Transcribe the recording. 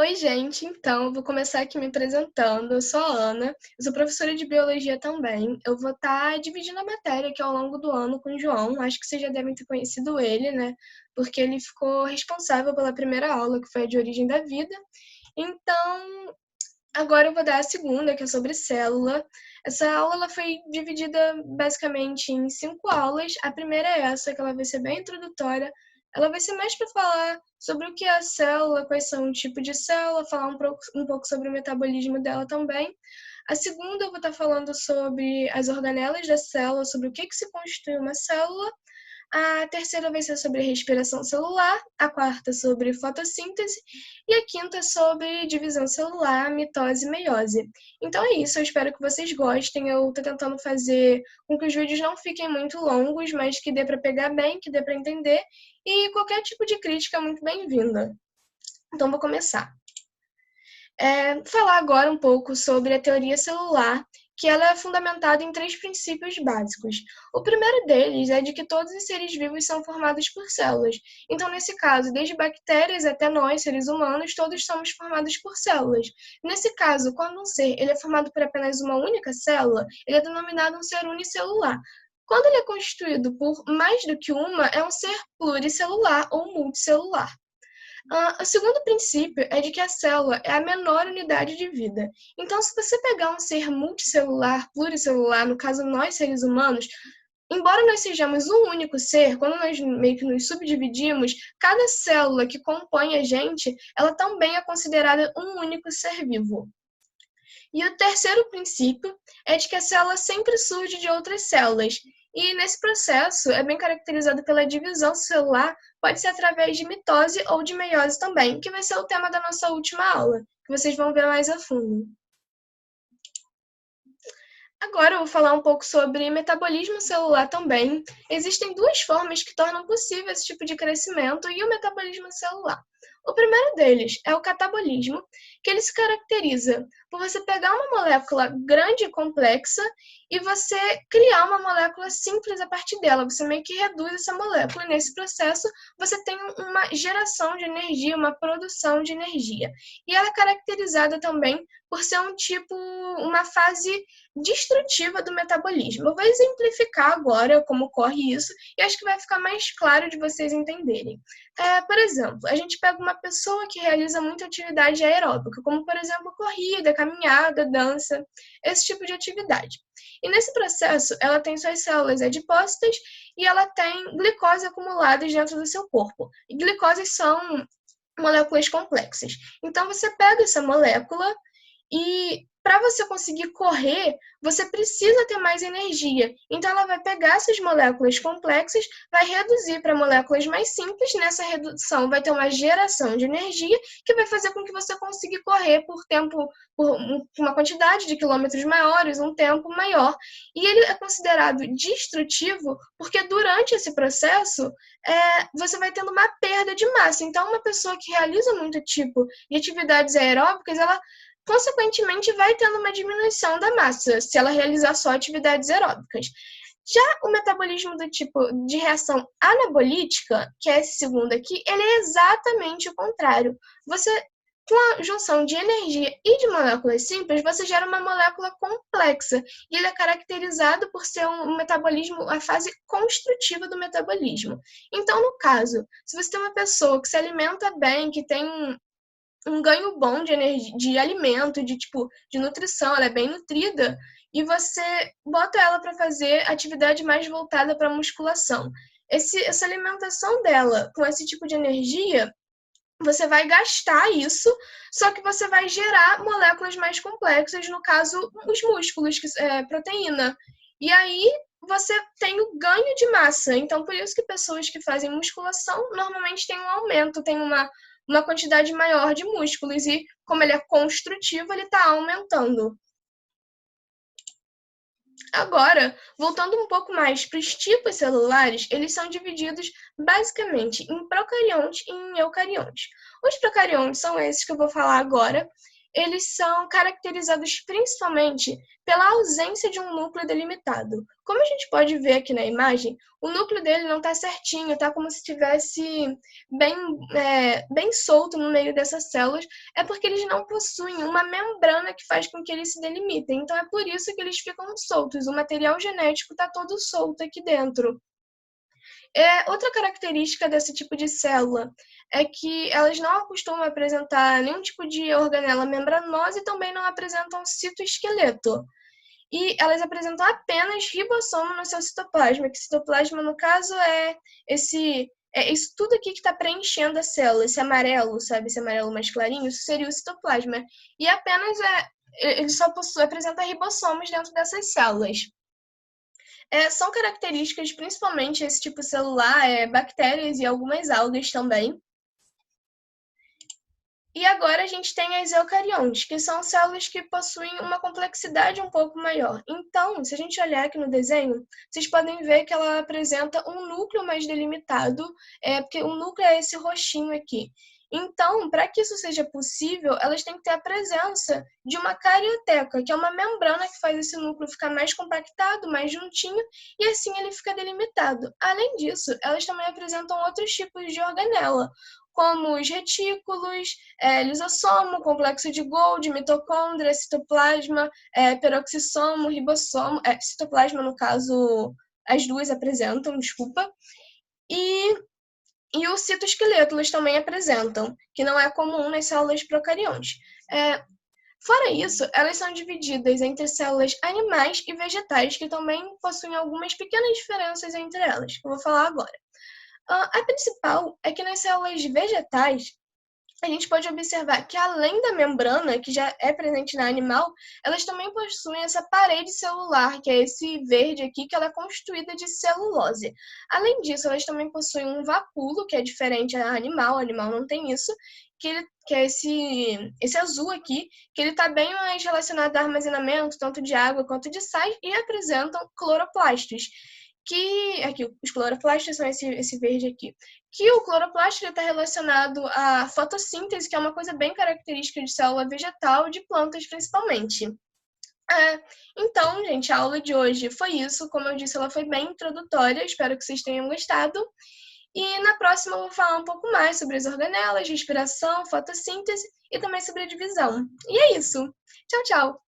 Oi, gente. Então, eu vou começar aqui me apresentando. Eu sou a Ana, eu sou professora de biologia também. Eu vou estar dividindo a matéria aqui ao longo do ano com o João. Acho que vocês já devem ter conhecido ele, né? Porque ele ficou responsável pela primeira aula, que foi a de origem da vida. Então, agora eu vou dar a segunda, que é sobre célula. Essa aula ela foi dividida basicamente em 5 aulas. A primeira é essa, que ela vai ser bem introdutória. Ela vai ser mais para falar sobre o que é a célula, quais são o tipo de célula, falar um pouco sobre o metabolismo dela também. A segunda eu vou estar falando sobre as organelas da célula, sobre o que se constitui uma célula. A terceira vai ser sobre respiração celular, a quarta sobre fotossíntese e a quinta sobre divisão celular, mitose e meiose. Então é isso, eu espero que vocês gostem. Eu estou tentando fazer com que os vídeos não fiquem muito longos, mas que dê para pegar bem, que dê para entender, e qualquer tipo de crítica é muito bem-vinda. Então vou começar. Falar agora um pouco sobre a teoria celular, que ela é fundamentada em 3 princípios básicos. O primeiro deles é de que todos os seres vivos são formados por células. Então, nesse caso, desde bactérias até nós, seres humanos, todos somos formados por células. Nesse caso, quando um ser ele é formado por apenas uma única célula, ele é denominado um ser unicelular. Quando ele é constituído por mais do que uma, é um ser pluricelular ou multicelular. O segundo princípio é de que a célula é a menor unidade de vida. Então, se você pegar um ser multicelular, pluricelular, no caso nós seres humanos, embora nós sejamos um único ser, quando nós meio que nos subdividimos, cada célula que compõe a gente, ela também é considerada um único ser vivo. E o terceiro princípio é de que a célula sempre surge de outras células. E nesse processo é bem caracterizado pela divisão celular, pode ser através de mitose ou de meiose também, que vai ser o tema da nossa última aula, que vocês vão ver mais a fundo. Agora eu vou falar um pouco sobre metabolismo celular também. Existem 2 formas que tornam possível esse tipo de crescimento e o metabolismo celular. O primeiro deles é o catabolismo, que ele se caracteriza por você pegar uma molécula grande e complexa e você criar uma molécula simples a partir dela. Você meio que reduz essa molécula e nesse processo você tem uma geração de energia, uma produção de energia. E ela é caracterizada também por ser uma fase destrutiva do metabolismo. Eu vou exemplificar agora como ocorre isso e acho que vai ficar mais claro de vocês entenderem. Por exemplo, a gente pega uma pessoa que realiza muita atividade aeróbica, como, por exemplo, corrida, caminhada, dança, esse tipo de atividade. E nesse processo, ela tem suas células adipócitas e ela tem glicose acumuladas dentro do seu corpo. E glicoses são moléculas complexas. Então, você pega essa molécula e para você conseguir correr, você precisa ter mais energia. Então, ela vai pegar essas moléculas complexas, vai reduzir para moléculas mais simples. Nessa redução, vai ter uma geração de energia que vai fazer com que você consiga correr por uma quantidade de quilômetros maiores, um tempo maior. E ele é considerado destrutivo porque durante esse processo, você vai tendo uma perda de massa. Então, uma pessoa que realiza muito tipo de atividades aeróbicas, ela consequentemente vai tendo uma diminuição da massa, se ela realizar só atividades aeróbicas. Já o metabolismo do tipo de reação anabolítica, que é esse segundo aqui, ele é exatamente o contrário. Você, com a junção de energia e de moléculas simples, você gera uma molécula complexa. E ele é caracterizado por ser um metabolismo, a fase construtiva do metabolismo. Então, no caso, se você tem uma pessoa que se alimenta bem, que tem um ganho bom de energia, de alimento, de nutrição, ela é bem nutrida, e você bota ela para fazer atividade mais voltada para musculação. Essa alimentação dela com esse tipo de energia, você vai gastar isso, só que você vai gerar moléculas mais complexas, no caso, os músculos, que é proteína. E aí você tem o ganho de massa. Então, por isso que pessoas que fazem musculação normalmente têm um aumento, tem uma quantidade maior de músculos. E como ele é construtivo, ele está aumentando. Agora, voltando um pouco mais para os tipos celulares, eles são divididos basicamente em procariontes e em eucariontes. Os procariontes são esses que eu vou falar agora, eles são caracterizados principalmente pela ausência de um núcleo delimitado. Como a gente pode ver aqui na imagem, o núcleo dele não está certinho, está como se estivesse bem, bem solto no meio dessas células, é porque eles não possuem uma membrana que faz com que eles se delimitem. Então, é por isso que eles ficam soltos. O material genético está todo solto aqui dentro. Outra característica desse tipo de célula é que elas não costumam apresentar nenhum tipo de organela membranosa e também não apresentam citoesqueleto. E elas apresentam apenas ribossomo no seu citoplasma, que citoplasma, no caso, é isso tudo aqui que está preenchendo a célula, esse amarelo, sabe? Esse amarelo mais clarinho, isso seria o citoplasma. E apenas ele só apresenta ribossomos dentro dessas células. São características, principalmente esse tipo celular, bactérias e algumas algas também. E agora a gente tem as eucariontes, que são células que possuem uma complexidade um pouco maior. Então, se a gente olhar aqui no desenho, vocês podem ver que ela apresenta um núcleo mais delimitado, porque o núcleo é esse roxinho aqui. Então, para que isso seja possível, elas têm que ter a presença de uma carioteca, que é uma membrana que faz esse núcleo ficar mais compactado, mais juntinho, e assim ele fica delimitado. Além disso, elas também apresentam outros tipos de organela, como os retículos, lisossomo, complexo de Golgi, mitocôndria, citoplasma, peroxissomo, ribossomo, citoplasma, no caso, as duas apresentam, desculpa, e o citoesqueleto eles também apresentam, que não é comum nas células procariontes. Fora isso, elas são divididas entre células animais e vegetais, que também possuem algumas pequenas diferenças entre elas, que eu vou falar agora. A principal é que nas células vegetais, a gente pode observar que, além da membrana, que já é presente na animal, elas também possuem essa parede celular, que é esse verde aqui, que ela é constituída de celulose. Além disso, elas também possuem um vacúolo, que é diferente do animal, o animal não tem isso, que é esse azul aqui, que ele está bem mais relacionado ao armazenamento, tanto de água quanto de sais, e apresentam cloroplastos. Aqui, os cloroplastos são esse verde aqui, que o cloroplasto está relacionado à fotossíntese, que é uma coisa bem característica de célula vegetal, de plantas principalmente. Então, gente, a aula de hoje foi isso. Como eu disse, ela foi bem introdutória, espero que vocês tenham gostado. E na próxima eu vou falar um pouco mais sobre as organelas, respiração, fotossíntese e também sobre a divisão. E é isso. Tchau, tchau!